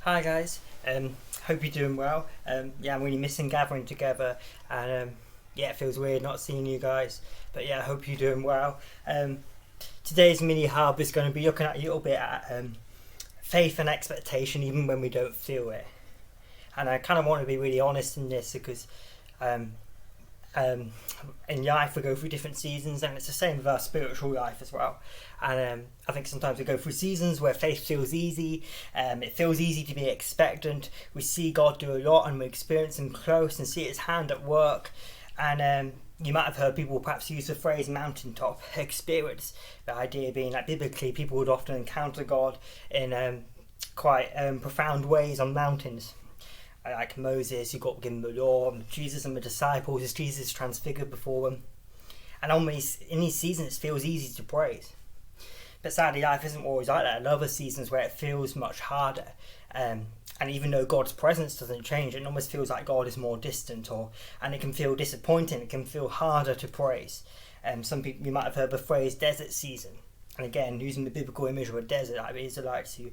Hi guys, hope you're doing well. I'm really missing gathering together, and it feels weird not seeing you guys. But I hope you're doing well. Today's mini hub is going to be looking at a little bit at faith and expectation, even when we don't feel it. And I kind of want to be really honest in this because in life we go through different seasons, and it's the same with our spiritual life as well. And I think sometimes we go through seasons where faith feels easy. It feels easy to be expectant. We see God do a lot and we experience him close and see his hand at work. And you might have heard people perhaps use the phrase mountaintop experience, the idea being that biblically people would often encounter God in quite profound ways on mountains. Like Moses, who got given the law, and Jesus and the disciples as Jesus transfigured before them. And always in these seasons it feels easy to praise. But sadly life isn't always like that. There are other seasons where it feels much harder. And even though God's presence doesn't change, it almost feels like God is more distant, and it can feel disappointing, it can feel harder to praise. Some people, you might have heard the phrase desert season. And again, using the biblical image of a desert, like the Israelites who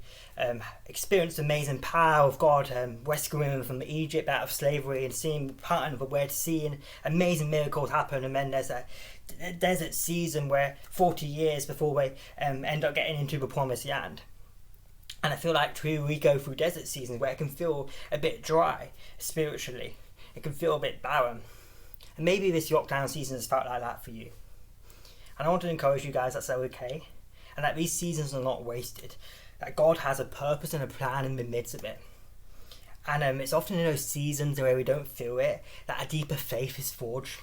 experienced the amazing power of God, rescuing them from Egypt out of slavery and seeing the pattern of the Red Sea, and amazing miracles happen. And then there's a desert season where 40 years before they end up getting into the promised land. And I feel like too, we go through desert seasons where it can feel a bit dry spiritually. It can feel a bit barren. And maybe this lockdown season has felt like that for you. And I want to encourage you guys that's okay, and that these seasons are not wasted, that God has a purpose and a plan in the midst of it. And it's often in those seasons where we don't feel it that a deeper faith is forged.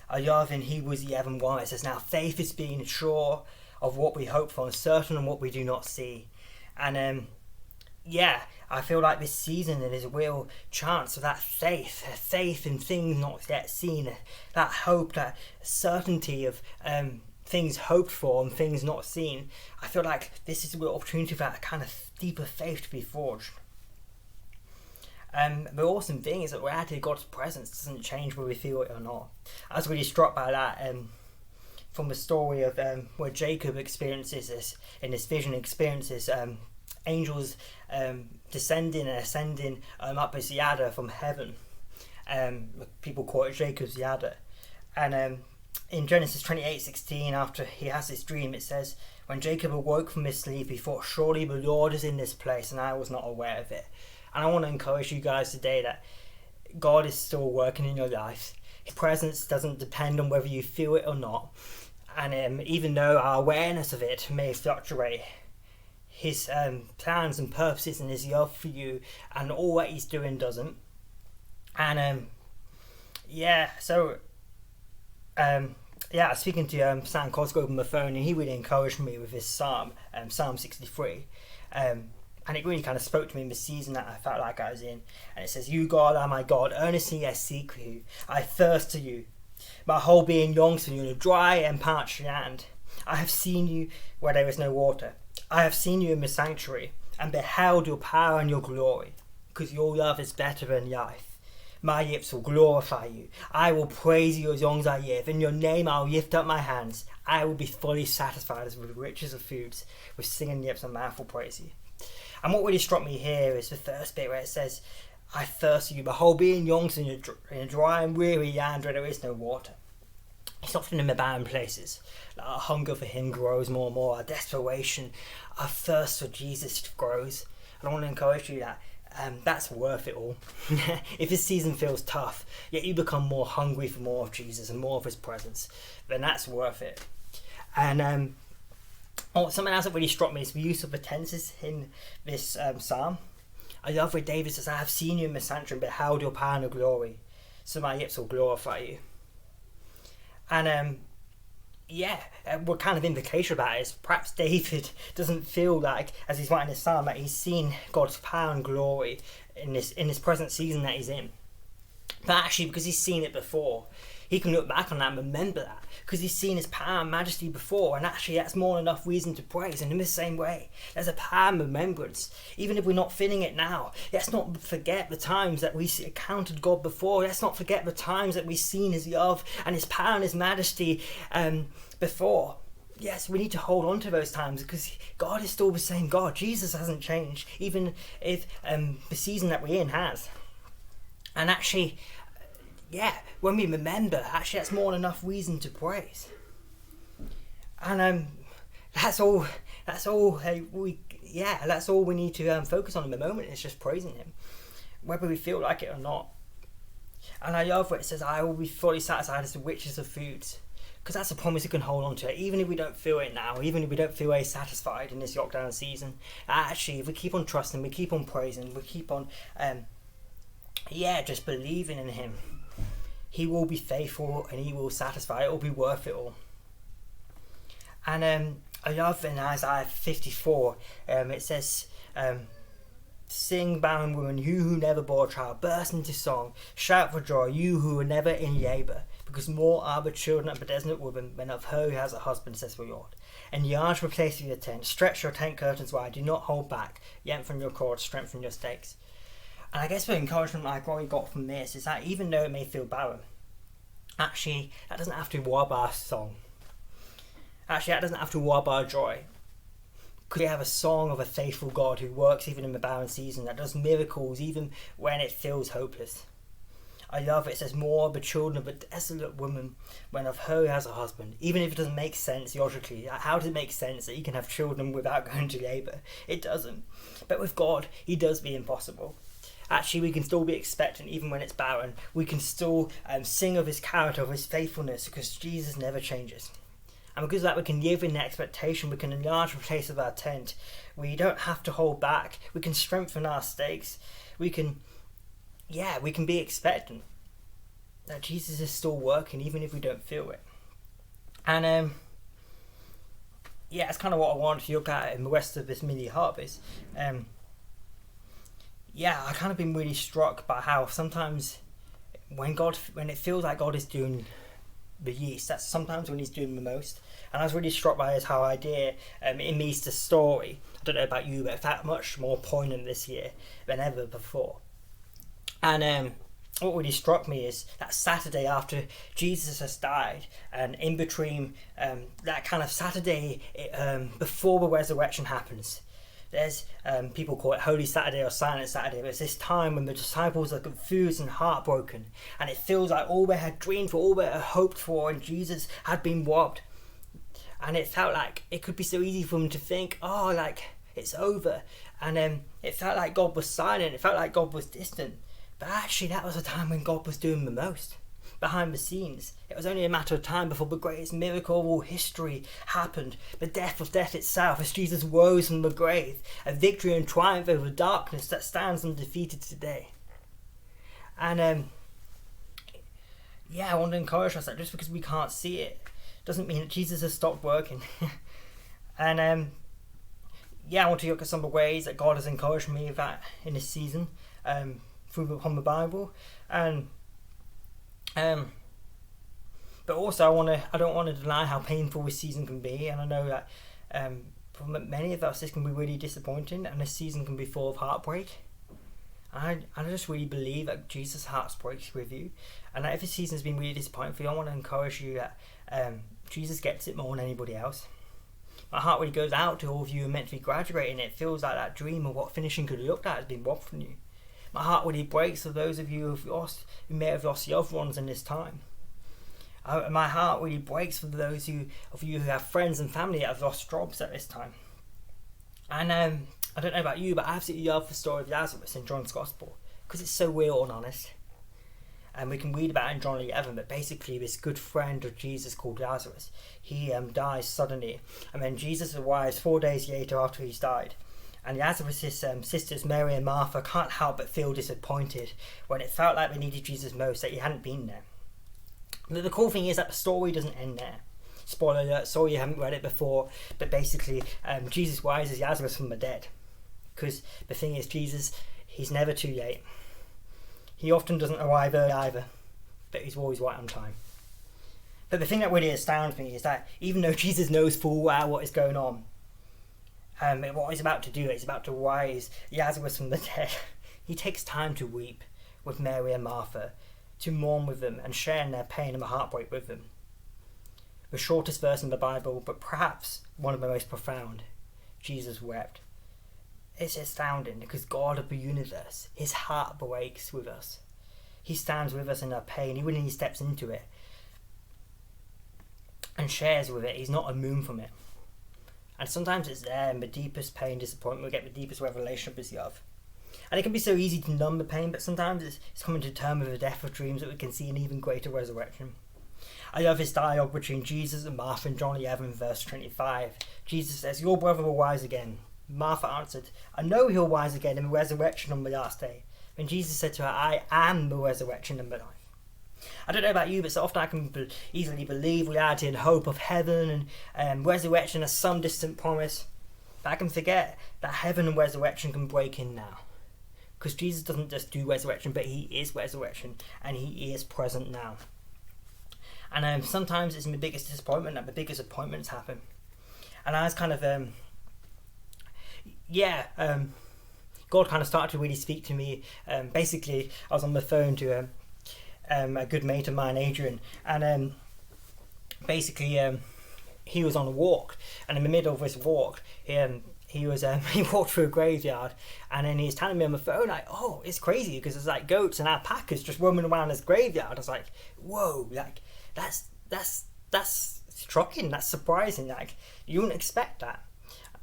I love in Hebrews 11:1 it says, now faith is being sure of what we hope for and certain of what we do not see. And I feel like this season there is a real chance of that faith in things not yet seen, that hope, that certainty of things hoped for and things not seen. I feel like this is a real opportunity for that kind of deeper faith to be forged. The awesome thing is that reality of God's presence doesn't change whether we feel it or not. I was really struck by that from the story of where Jacob experiences this, in this vision experiences angels descending and ascending up his ladder from heaven. People call it Jacob's ladder. And in Genesis 28:16, after he has this dream, it says, when Jacob awoke from his sleep, he thought, surely the Lord is in this place and I was not aware of it. And I want to encourage you guys today that God is still working in your life. His presence doesn't depend on whether you feel it or not. And even though our awareness of it may fluctuate, his plans and purposes and his love for you and all that he's doing doesn't. And I was speaking to Sam Cosgrove on the phone, and he really encouraged me with his psalm, Psalm 63. And it really kind of spoke to me in the season that I felt like I was in. And it says, you God are my God, earnestly I seek you, I thirst to you. My whole being longs for you in a dry and parched land. I have seen you where there is no water. I have seen you in the sanctuary and beheld your power and your glory, because your love is better than life. My lips will glorify you. I will praise you as long as I live. In your name I will lift up my hands. I will be fully satisfied as with the riches of foods. With singing lips and mouth will praise you. And what really struck me here is the first bit where it says, I thirst for you. My whole being longs in a dry and weary land where there is no water. It's often in the barren places that our hunger for him grows more and more. Our desperation, our thirst for Jesus grows. And I want to encourage you that that's worth it all. If this season feels tough, yet you become more hungry for more of Jesus and more of his presence, then that's worth it. And something else that really struck me is the use of the tenses in this psalm. I love where David says, I have seen you in the sanctuary and beheld your power and your glory, so my lips will glorify you. And what kind of implication about it is perhaps David doesn't feel like, as he's writing this psalm, that he's seen God's power and glory in this present season that he's in. But actually, because he's seen it before, he can look back on that and remember that, because he's seen his power and majesty before, and actually that's more than enough reason to praise. And in the same way, there's a power and remembrance. Even if we're not feeling it now, let's not forget the times that we encountered God before. Let's not forget the times that we've seen his love and his power and his majesty before. yes, we need to hold on to those times because God is still the same God. Jesus hasn't changed, even if the season that we're in has. And actually, when we remember, actually that's more than enough reason to praise. And that's all that's all we need to focus on in the moment, is just praising him, whether we feel like it or not. And I love where it says, I will be fully satisfied as the riches of foods, because that's a promise we can hold on to, even if we don't feel it now, even if we don't feel very satisfied in this lockdown season. Actually, if we keep on trusting, we keep on praising, we keep on just believing in him, he will be faithful and he will satisfy. It will be worth it all. And I love in Isaiah 54, it says, sing, barren woman, you who never bore a child, burst into song, shout for joy, you who were never in labour, because more are the children of the desolate woman than of her who has a husband, says the Lord. And yards replace your tent, stretch your tent curtains wide, do not hold back, lengthen your cords, strengthen your stakes. And I guess the encouragement I probably got from this is that even though it may feel barren, actually that doesn't have to rob our song. Actually, that doesn't have to rob our joy. Because we have a song of a faithful God who works even in the barren season, that does miracles even when it feels hopeless. I love it. It says, more of the children of a desolate woman when of her who has a husband. Even if it doesn't make sense logically. How does it make sense that you can have children without going to labour? It doesn't. But with God, he does the impossible. Actually, we can still be expectant even when it's barren. We can still sing of his character, of his faithfulness, because Jesus never changes. And because of that, we can live in the expectation. We can enlarge the place of our tent. We don't have to hold back. We can strengthen our stakes. We can be expectant that Jesus is still working, even if we don't feel it. And that's kind of what I wanted to look at in the rest of this mini harvest. I kind of been really struck by how sometimes when it feels like God is doing the yeast, that's sometimes when he's doing the most. And I was really struck by his whole idea in the Easter story. I don't know about you, but it felt much more poignant this year than ever before. And what really struck me is that Saturday after Jesus has died, and in between that kind of Saturday before the resurrection happens, there's people call it Holy Saturday or Silent Saturday, but it's this time when the disciples are confused and heartbroken, and it feels like all they had dreamed for, all they had hoped for, and Jesus had been robbed. And it felt like it could be so easy for them to think, it's over. And it felt like God was silent, it felt like God was distant. But actually that was a time when God was doing the most. Behind the scenes, it was only a matter of time before the greatest miracle of all history happened, the death of death itself, as Jesus rose from the grave, a victory and triumph over darkness that stands undefeated today. And I want to encourage us that just because we can't see it doesn't mean that Jesus has stopped working. And I want to look at some of the ways that God has encouraged me with that in this season from the Bible. And but also I don't want to deny how painful this season can be, and I know that for many of us this can be really disappointing, and this season can be full of heartbreak. I just really believe that Jesus' heart breaks with you, and that if this season has been really disappointing for you, I want to encourage you that Jesus gets it more than anybody else. My heart really goes out to all of you who are meant to be graduating. It feels like that dream of what finishing could look like has been robbed from you. My heart really breaks for those of you who may have lost loved ones in this time. My heart really breaks for those of you who have friends and family that have lost jobs at this time. And I don't know about you, but I absolutely love the story of Lazarus in John's Gospel, because it's so real and honest. And we can read about it in John 11, but basically this good friend of Jesus called Lazarus, he dies suddenly. And then Jesus arrives 4 days later after he's died. And Lazarus' sisters, Mary and Martha, can't help but feel disappointed when it felt like they needed Jesus most, that he hadn't been there. But the cool thing is that the story doesn't end there. Spoiler alert, sorry you haven't read it before, but basically Jesus rises Lazarus from the dead. Because the thing is, Jesus, he's never too late. He often doesn't arrive early either, but he's always right on time. But the thing that really astounds me is that even though Jesus knows full well what is going on, what he's about to do, he's about to rise Lazarus from the dead, he takes time to weep with Mary and Martha, to mourn with them and share in their pain and the heartbreak with them. The shortest verse in the Bible, but perhaps one of the most profound. Jesus wept. It's astounding because God of the universe, his heart breaks with us. He stands with us in our pain. He willingly steps into it and shares with it. He's not immune from it. And sometimes it's there in the deepest pain, disappointment, we get the deepest revelation of his love. And it can be so easy to numb the pain, but sometimes it's coming to terms with the death of dreams that we can see an even greater resurrection. I love this dialogue between Jesus and Martha in John 11 verse 25. Jesus says, "Your brother will rise again." Martha answered, "I know he'll rise again in the resurrection on the last day." Then Jesus said to her, "I am the resurrection and the life." I don't know about you, but so often I can easily believe reality and hope of heaven and resurrection as some distant promise. But I can forget that heaven and resurrection can break in now. Because Jesus doesn't just do resurrection, but he is resurrection, and he is present now. And sometimes it's my biggest disappointment that the biggest appointments happen. And I was kind of, God kind of started to really speak to me. Basically, I was on the phone to a good mate of mine, Adrian, and he was on a walk, and in the middle of this walk, he walked through a graveyard, and then he was telling me on the phone, like, "Oh, it's crazy because there's like goats and alpacas just roaming around this graveyard." I was like, "Whoa, like that's shocking, that's surprising, like you wouldn't expect that."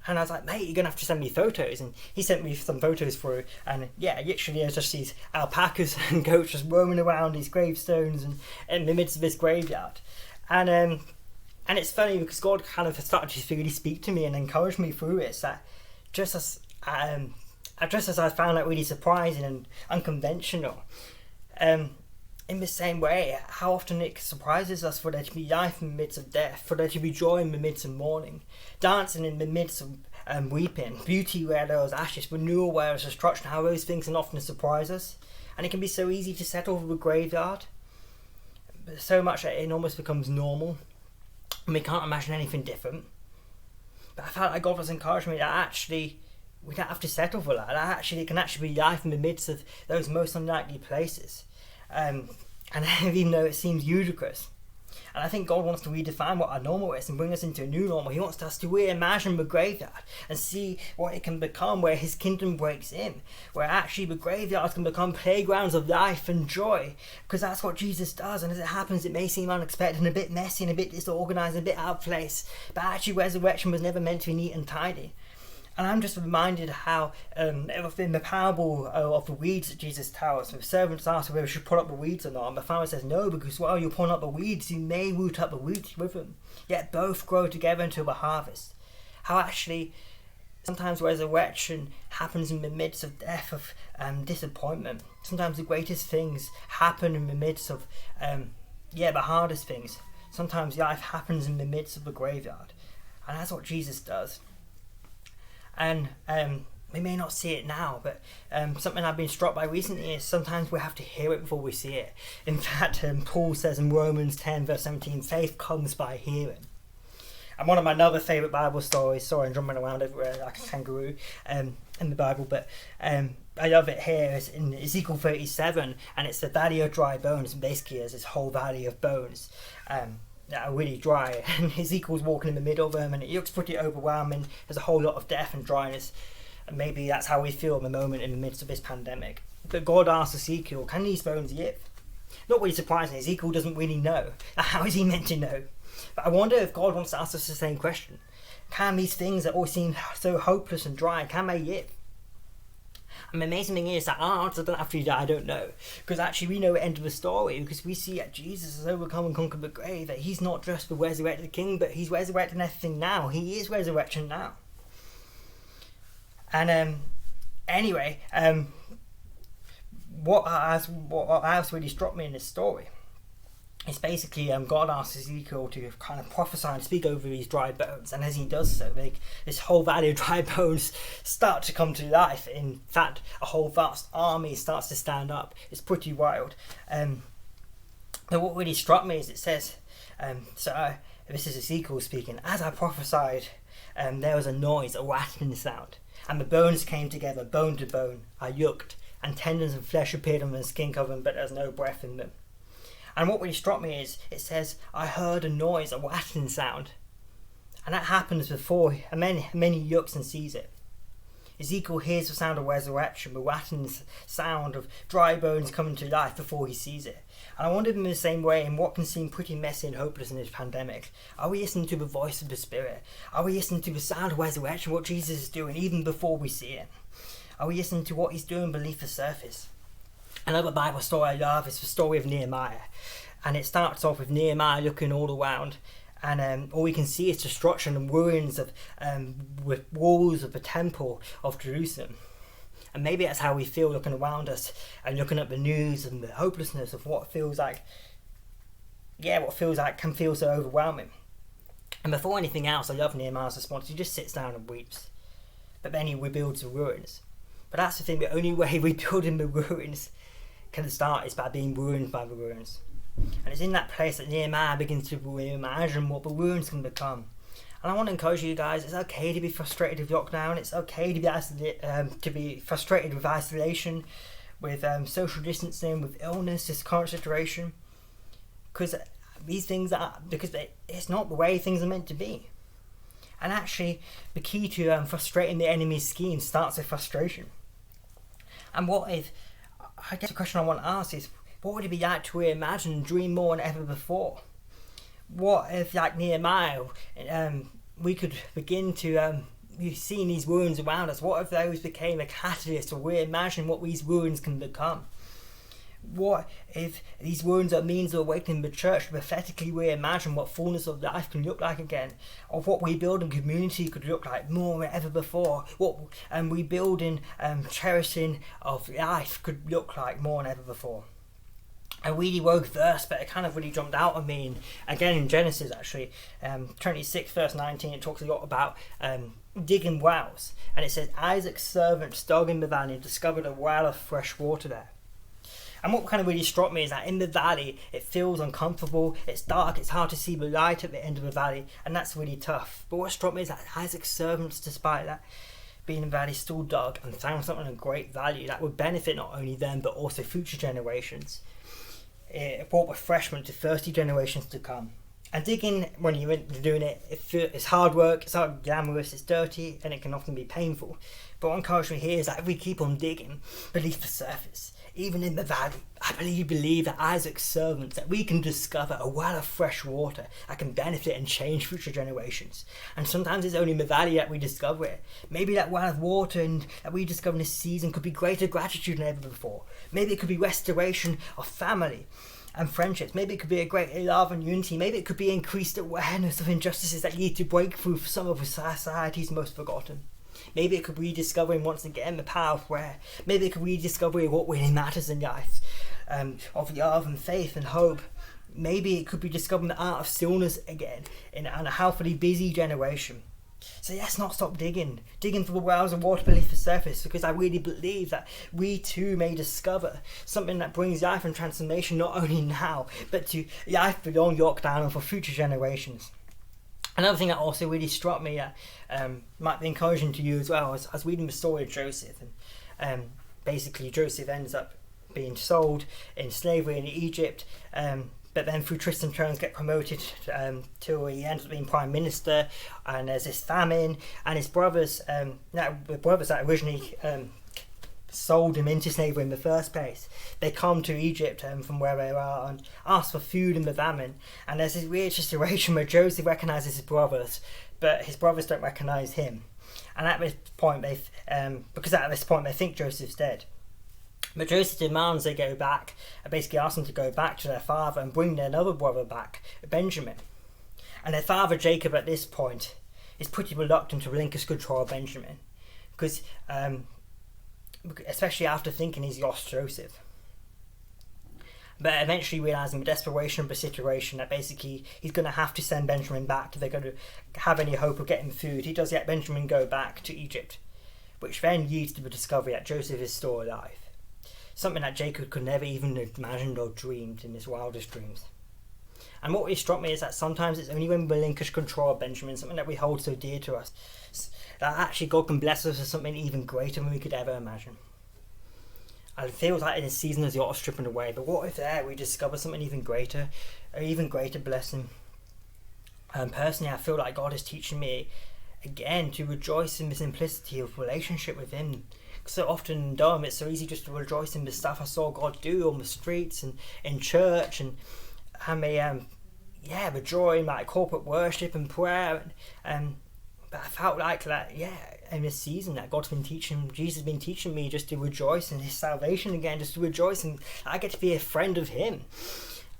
And I was like, "Mate, you're gonna have to send me photos." And he sent me some photos through, and yeah, literally there's just these alpacas and goats just roaming around these gravestones and in the midst of this graveyard. And it's funny because God kind of started to really speak to me and encourage me through it. That just as I found that really surprising and unconventional, in the same way, how often it surprises us for there to be life in the midst of death, for there to be joy in the midst of mourning, dancing in the midst of weeping, beauty where there was ashes, renewal where there was destruction, how those things can often surprise us. And it can be so easy to settle for the graveyard, so much that it almost becomes normal, and we can't imagine anything different. But I felt like God was encouraging me that actually we don't have to settle for that. That actually it can actually be life in the midst of those most unlikely places. And even though it seems ludicrous, and I think God wants to redefine what our normal is and bring us into a new normal. He wants us to reimagine the graveyard and see what it can become, where his kingdom breaks in, where actually the graveyards can become playgrounds of life and joy, because that's what Jesus does. And as it happens, it may seem unexpected and a bit messy and a bit disorganized and a bit out of place, but actually resurrection was never meant to be neat and tidy. And I'm just reminded how in the parable of the weeds that Jesus tells, the servants ask whether we should pull up the weeds or not, and the farmer says no, because while you're pulling up the weeds, you may root up the weeds with them, yet both grow together until the harvest. How actually sometimes resurrection happens in the midst of death, of disappointment. Sometimes the greatest things happen in the midst of the hardest things. Sometimes life happens in the midst of the graveyard, and that's what Jesus does. And we may not see it now, but something I've been struck by recently is sometimes we have to hear it before we see it. In fact, Paul says in Romans 10 verse 17, faith comes by hearing. And one of my other favourite Bible stories, sorry I'm jumping around everywhere like a kangaroo in the Bible, but I love it here, is in Ezekiel 37, and it's the valley of dry bones, and basically there's this whole valley of bones that are really dry, and Ezekiel's walking in the middle of them, and it looks pretty overwhelming. There's a whole lot of death and dryness, and maybe that's how we feel in the moment in the midst of this pandemic. But God asks Ezekiel, can these bones live? Not really surprising, Ezekiel doesn't really know. How is he meant to know? But I wonder if God wants to ask us the same question. Can these things that all seem so hopeless and dry, can they live? And the amazing thing is that our answer doesn't have to be that I don't know. Because actually we know the end of the story, because we see that Jesus has overcome and conquered the grave, that he's not just the resurrected king, but he's resurrecting everything now. He is resurrection now. And what else really struck me in this story is basically God asks Ezekiel to kind of prophesy and speak over these dry bones, and as he does so, this whole valley of dry bones start to come to life. In fact, a whole vast army starts to stand up. It's pretty wild. But what really struck me is it says, this is Ezekiel speaking, as I prophesied, there was a noise, a rattling sound, and the bones came together, bone to bone. I looked, and tendons and flesh appeared on the skin covering, but there was no breath in them. And what really struck me is it says, I heard a noise, a rattling sound. And that happens before many looks and sees it. Ezekiel hears the sound of resurrection, the rattling sound of dry bones coming to life before he sees it. And I wonder in the same way, in what can seem pretty messy and hopeless in this pandemic, are we listening to the voice of the Spirit? Are we listening to the sound of resurrection, what Jesus is doing even before we see it? Are we listening to what he's doing beneath the surface? Another Bible story I love is the story of Nehemiah. And it starts off with Nehemiah looking all around, and all we can see is destruction and ruins of with walls of the temple of Jerusalem. And maybe that's how we feel looking around us and looking at the news and the hopelessness of what can feel so overwhelming. And before anything else, I love Nehemiah's response. He just sits down and weeps. But then he rebuilds the ruins. But that's the thing, the only way rebuilding the ruins can start is by being ruined by the ruins. And it's in that place that Nehemiah begins to reimagine what the ruins can become. And I want to encourage you guys, it's okay to be frustrated with lockdown, it's okay to be frustrated with isolation, with social distancing, with illness, this current situation. Because it's not the way things are meant to be. And actually, the key to frustrating the enemy's scheme starts with frustration. And I guess the question I want to ask is, what would it be like to reimagine and dream more than ever before? What if, like Nehemiah, we could begin to be seeing these ruins around us? What if those became a catalyst to reimagine what these ruins can become? What if these ruins are means of awakening the church to prophetically reimagine what fullness of life can look like again, of what rebuilding community could look like more than ever before, what rebuilding cherishing of life could look like more than ever before? A really rogue verse, but it kind of really jumped out at me. And again, in Genesis, actually, 26 verse 19, it talks a lot about digging wells. And it says, Isaac's servants dug in the valley and discovered a well of fresh water there. And what kind of really struck me is that in the valley, it feels uncomfortable, it's dark, it's hard to see the light at the end of the valley, and that's really tough. But what struck me is that Isaac's servants, despite that being in the valley, still dug and found something of great value that would benefit not only them, but also future generations. It brought refreshment to 30 generations to come. And digging, when you're doing it, it's hard work, it's not glamorous, it's dirty, and it can often be painful. But what encourages me here is that if we keep on digging beneath the surface, even in the valley, I believe that Isaac's servants, that we can discover a well of fresh water that can benefit and change future generations. And sometimes it's only in the valley that we discover it. Maybe that well of water that we discover in this season could be greater gratitude than ever before. Maybe it could be restoration of family and friendships. Maybe it could be a greater love and unity. Maybe it could be increased awareness of injustices that lead to breakthrough for some of society's most forgotten. Maybe it could be rediscovering once again the power of prayer. Maybe it could be rediscovering what really matters in life, of love and faith and hope. Maybe it could be discovering the art of stillness again in a healthily busy generation. So let's not stop digging for the wells of water beneath the surface, because I really believe that we too may discover something that brings life and transformation not only now, but to life beyond lockdown and for future generations. Another thing that also really struck me that might be encouraging to you as well, I was reading the story of Joseph, and basically Joseph ends up being sold in slavery in Egypt, but then through twists and turns get promoted till he ends up being prime minister, and there's this famine, and his brothers, the brothers that originally sold him into slavery in the first place, they come to Egypt from where they are and ask for food in the famine. And there's this weird situation where Joseph recognises his brothers, but his brothers don't recognise him. And at this point, they think Joseph's dead. But Joseph demands they go back, and basically asks them to go back to their father and bring their other brother back, Benjamin. And their father Jacob at this point is pretty reluctant to relinquish control of Benjamin, because especially after thinking he's lost Joseph. But eventually realising the desperation of the situation, that basically he's going to have to send Benjamin back if they're going to have any hope of getting food, he does let Benjamin go back to Egypt, which then leads to the discovery that Joseph is still alive. Something that Jacob could never even have imagined or dreamed in his wildest dreams. And what really struck me is that sometimes it's only when we relinquish control of Benjamin, something that we hold so dear to us, that actually God can bless us with something even greater than we could ever imagine. I feel like in a season there's a lot of stripping away, but what if there we discover something even greater, an even greater blessing? Personally, I feel like God is teaching me again to rejoice in the simplicity of relationship with Him. So often dumb, it's so easy just to rejoice in the stuff I saw God do on the streets and in church, and I may the joy in like corporate worship and prayer, but I felt like that in this season that Jesus has been teaching me just to rejoice in His salvation again, just to rejoice, and I get to be a friend of Him.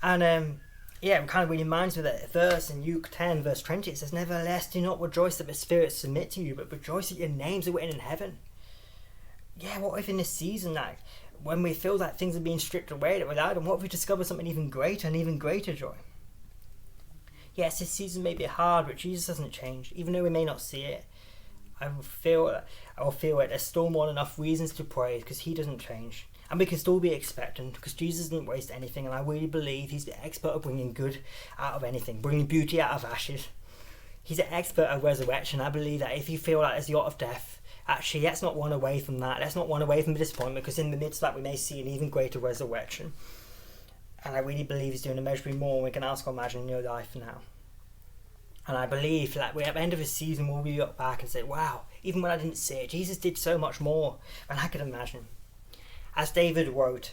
And it kind of really reminds me of that verse in Luke 10 verse 20. It says, "Nevertheless, do not rejoice that the spirits submit to you, but rejoice that your names are written in heaven." Yeah, what if in this season, like when we feel that things are being stripped away that without them, what if we discover something even greater and even greater joy? Yes, this season may be hard, but Jesus hasn't changed. Even though we may not see it, I will feel it. There's still more than enough reasons to praise because He doesn't change. And we can still be expectant because Jesus didn't waste anything, and I really believe He's the expert of bringing good out of anything, bringing beauty out of ashes. He's an expert of resurrection. I believe that if you feel like there's a lot of death, actually, let's not run away from that. Let's not run away from the disappointment, because in the midst of that we may see an even greater resurrection. And I really believe He's doing immeasurably more than we can ask or imagine in your life now. And I believe that at the end of the season we'll look back and say, wow, even when I didn't see it, Jesus did so much more than I could imagine. As David wrote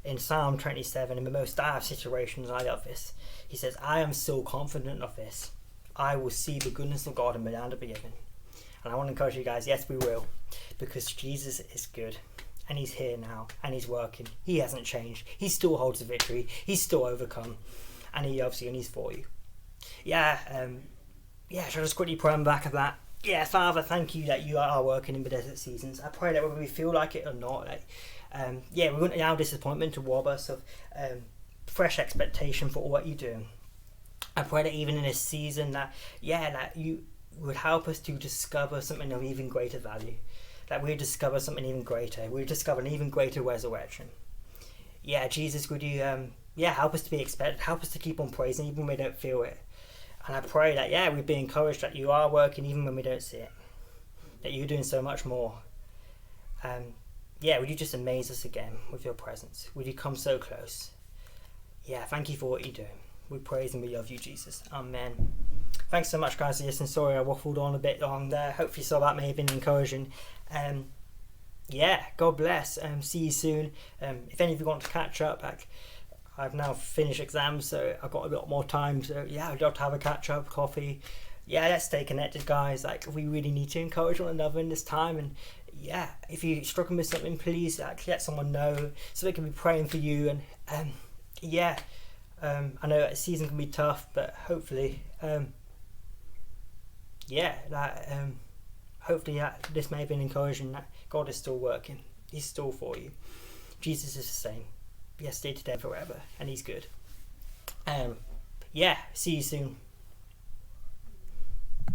in Psalm 27, in the most dire situations, I love this. He says, "I am still confident of this. I will see the goodness of God in the land of the living." And I want to encourage you guys, yes, we will, because Jesus is good, and He's here now, and He's working. He hasn't changed. He still holds the victory. He's still overcome, and He loves you, and He's for you. Shall I just quickly pray on the back of that? Yeah, Father, thank you that You are working in the desert seasons. I pray that whether we feel like it or not, we wouldn't allow disappointment to rob us of fresh expectation for all what You do. I pray that even in this season that You would help us to discover something of even greater value, that we discover something even greater, we discover an even greater resurrection. Yeah, Jesus, would You help us to be expected, help us to keep on praising even when we don't feel it. And I pray that we'd be encouraged that You are working even when we don't see it, that You're doing so much more. Would You just amaze us again with Your presence? Would You come so close? Thank You for what You do. We praise and we love You, Jesus. Amen. Thanks so much, guys, for listening. Sorry I waffled on a bit long there. Hopefully so that may have been encouraging. God bless. See you soon. If any of you want to catch up, I've now finished exams, so I've got a lot more time. So I'd love to have a catch up, coffee. Let's stay connected, guys. We really need to encourage one another in this time. And if you're struggling with something, please let someone know so they can be praying for you. And I know that season can be tough, but hopefully this may have been encouraging, that God is still working. He's still for you. Jesus is the same yesterday, today, forever, and He's good. See you soon.